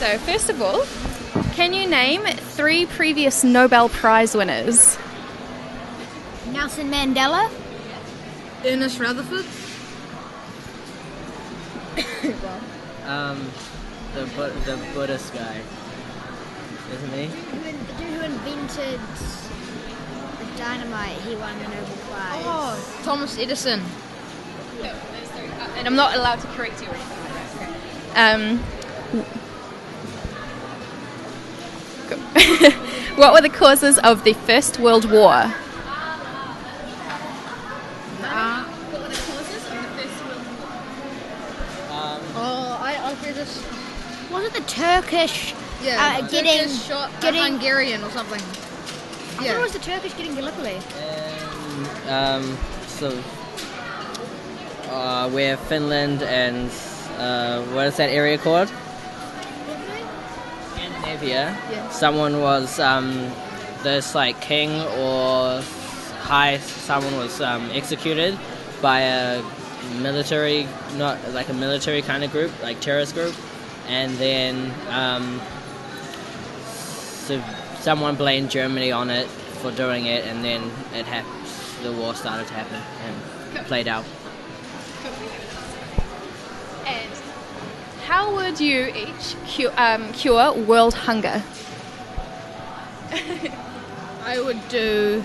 So, first of all, can you name 3 previous Nobel Prize winners? Nelson Mandela. Ernest Rutherford. The Buddhist guy, isn't he? The dude who invented the dynamite, he won the Nobel Prize. Oh, Thomas Edison. No, there's 3. And I'm not allowed to correct you or anything like that. What were the causes of the First World War? What were the causes of the First World War? I've heard this. Was it the Turkish Turkish shot a Hungarian or something. I thought it was the Turkish getting Gallipoli. Where Finland and what is that area called? Scandinavia. Yeah. Someone was this like king or someone was executed by a military, not like a military kind of group, like terrorist group, and then so someone blamed Germany on it for doing it, and then the war started to happen and played out. And how would you each cure world hunger? I would do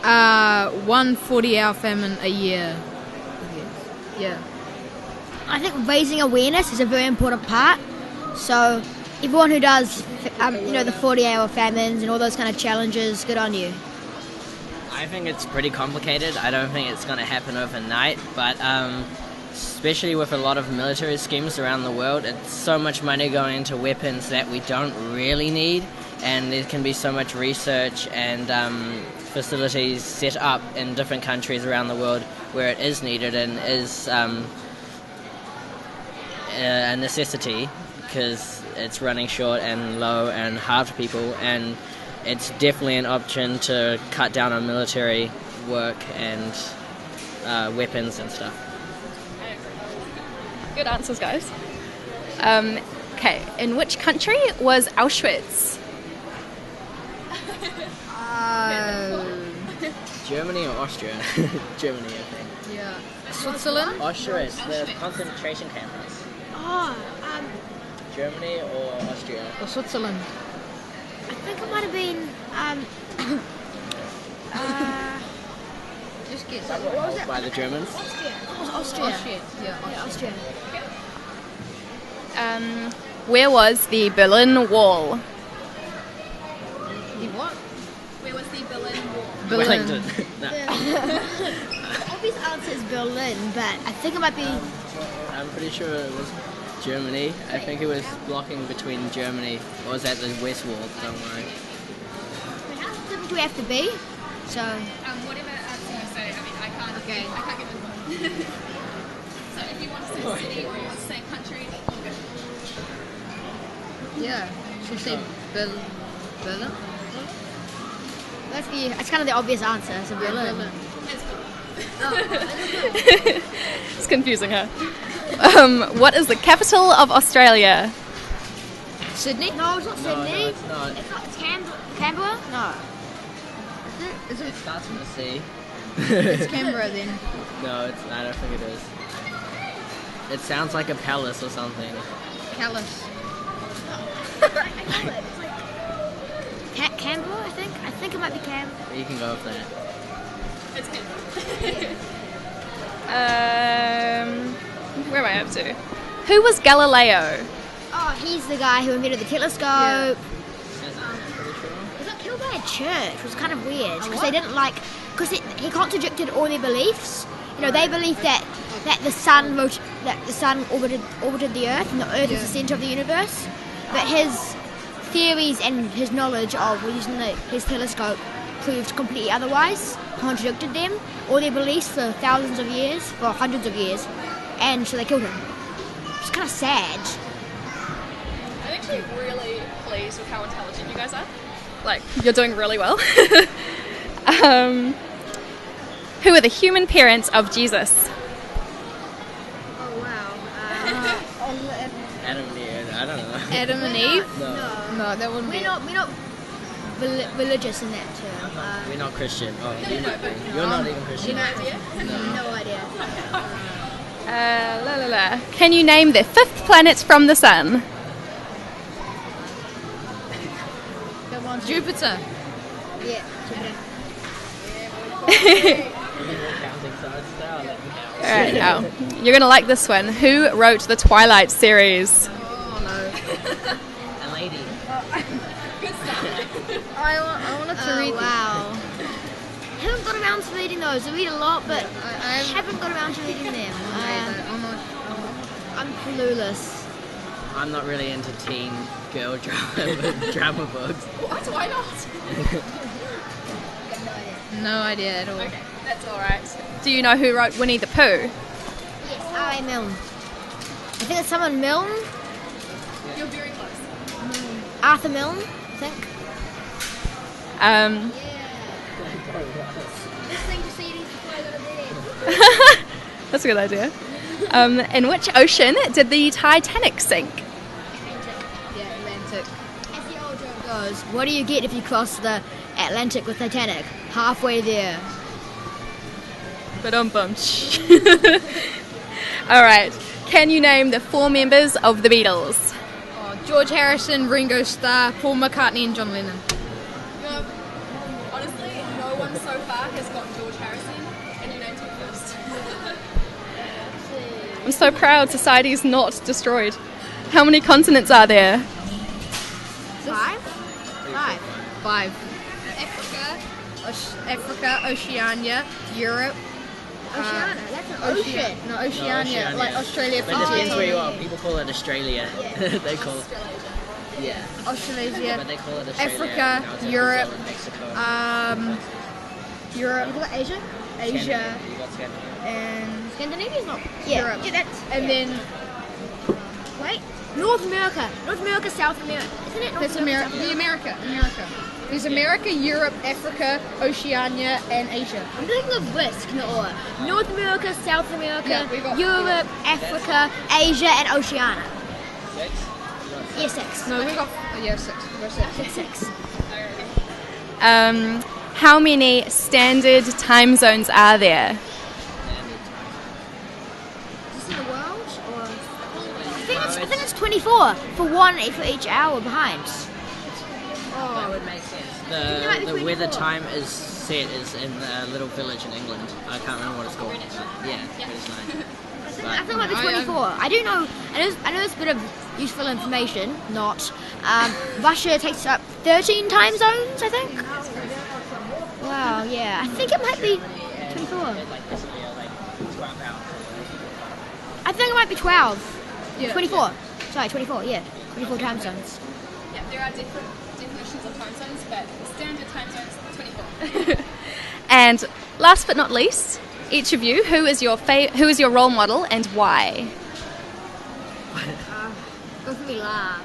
1 40-hour famine a year. Yeah. I think raising awareness is a very important part. So everyone who does, the 40-hour famines and all those kind of challenges, good on you. I think it's pretty complicated. I don't think it's going to happen overnight, but especially with a lot of military schemes around the world, it's so much money going into weapons that we don't really need, and there can be so much research and facilities set up in different countries around the world where it is needed and is a necessity because it's running short and low and hard for people, and it's definitely an option to cut down on military work and weapons and stuff. Good answers, guys. Okay, in which country was Auschwitz? Germany or Austria? Germany, I think. Yeah. Switzerland? Auschwitz, the concentration campus. Germany or Austria? Or Switzerland? I think it might have been. Just guess. What was it? By the Germans? Austria. It was Austria. Austria. Yeah, Austria. Where was the Berlin Wall? The what? Where was the Berlin Wall? Berlin. Wellington. No. The obvious answer is Berlin, but I think it might be. I'm pretty sure it was Germany. I think it was blocking between Germany, or was that the West Wall? Don't worry. How specific do we have to be? So. Whatever answer you say, I can't. Okay. I can't get this one. So if you want to say city or you want to say country, all good. Yeah. Should we say Berlin? That's kind of the obvious answer. So Berlin. It's confusing her. What is the capital of Australia? Sydney? No, it's not No, Sydney. it's not. It's Canberra? No. Is It it? starts with a C. It's Canberra then. No, I don't think it is. It sounds like a palace or something. Callus. Canberra, I think. I think it might be Canberra. You can go with that. It's where am I up to? Who was Galileo? Oh, he's the guy who invented the telescope. Yeah. He got killed by a church, which was kind of weird because they didn't like. Because he contradicted all their beliefs. They believed that the sun orbited the Earth, and the Earth is the center of the universe. But his theories and his knowledge of using his telescope proved completely otherwise, contradicted them, all their beliefs for thousands of years, for hundreds of years, and so they killed him. It's kind of sad. I'm actually really pleased with how intelligent you guys are. Like, you're doing really well. Who are the human parents of Jesus? Oh wow. Adam and Eve. I don't know. Adam and Eve? No, No, that wouldn't be. We're not religious in that term. we're not Christian. Oh, you might be. You're not even Christian. No idea. La la la. Can you name the 5th planet from the sun? Jupiter. Yeah. Alright, now you're gonna like this one. Who wrote the Twilight series? Oh no. A lady. I wanted to read. Wow. Haven't got around to reading those. I read a lot, but I haven't got around to reading them. I'm clueless. I'm not really into teen girl drama books. What? Why not? No idea at all. Okay, that's alright. Do you know who wrote Winnie the Pooh? Yes, R.A. Milne. I think it's someone Milne. You're very close. Arthur Milne, I think. Listening to CDs before I go to bed. That's a good idea. In which ocean did the Titanic sink? Yeah, Atlantic. As the old joke goes, what do you get if you cross the Atlantic with Titanic? Halfway there. Ba-dum-bum. Alright. Can you name the 4 members of the Beatles? Oh, George Harrison, Ringo Starr, Paul McCartney, and John Lennon. Honestly, no one so far has got George Harrison, and you named him first. I'm so proud society is not destroyed. How many continents are there? 5? 5. Africa, Oceania, Europe. Oceania, that's an ocean. No, Oceania, like Australia, But it depends where Fiji, you are. People call it Australia. They call it. Yeah. Australasia, But they call it Australia. Africa, Now it's Europe, Brazil and Mexico. Europe, You got Asia? Asia, You got Scandinavia. and Scandinavia's not. Europe. Yeah, that's. and then Wait. North America. North America, South America. Isn't it North there's America? America. There's America, Europe, Africa, Oceania, and Asia. I'm thinking of risk, not order. North America, South America, Yeah, we got- Europe, Africa, Asia, and Oceania. 6? Yeah, 6. No, we got 6. We got 6. 6. How many standard time zones are there? Is this in the world? Or? I think it's 24 for each hour behind. That would make sense. it might be The weather 24. time is set is in a little village in England. I can't remember what it's called. But yeah, British Line. I think it might be 24. I do know. I know there's a bit of useful information. Not. Russia takes up 13 time zones. I think. Wow. Yeah. I think it might be 24. Like this will be like 12 hours. I think it might be 12. Yeah. 24. Sorry, 24. Yeah. 24 time zones. Yeah, there are different definitions of time zones, but the standard time zone is 24. And last but not least, each of you, who is your role model and why? Go for me last.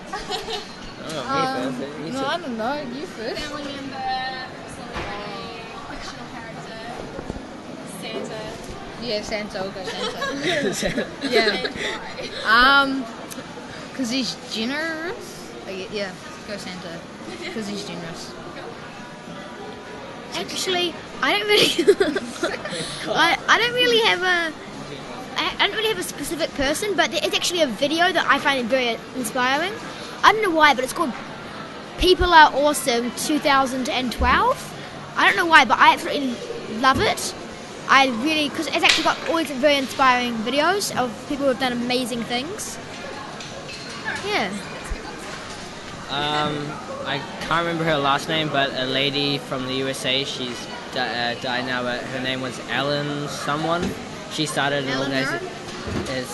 Oh, me first. You No, said- I don't know. You first. Family member, celebrity, fictional character, Santa, Yeah, Santa. I'll go Santa. and Yeah. why? Because he's generous. Yeah, go Santa. Because he's generous. Actually, I don't really. I don't really have a. I don't really have a specific person, but it's actually a video that I find very inspiring. I don't know why, but it's called "People Are Awesome 2012." I don't know why, but I absolutely love it. I really, because it's actually got all these very inspiring videos of people who have done amazing things. Yeah. I can't remember her last name, but a lady from the USA, she's died now, but her name was Ellen someone. She started an organization,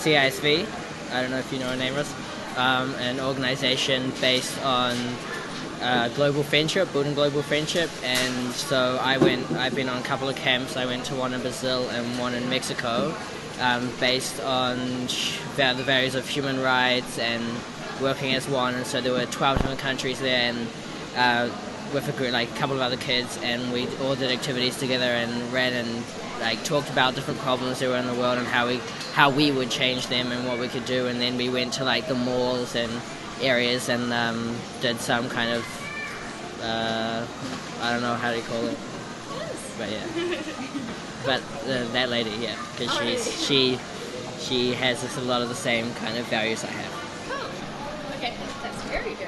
CISV, I don't know if you know her name, Russ, an organization based on global friendship, building global friendship, and so I've been on a couple of camps. I went to one in Brazil and one in Mexico, based on the values of human rights and working as one, and so there were 12 different countries there, and with a group, like a couple of other kids, and we all did activities together and read and like talked about different problems that were in the world and how we would change them and what we could do. And then we went to like the malls and areas and did some kind of I don't know how do you call it, but yeah. But that lady, yeah, because she has a lot of the same kind of values I have. Cool. Okay, that's very good.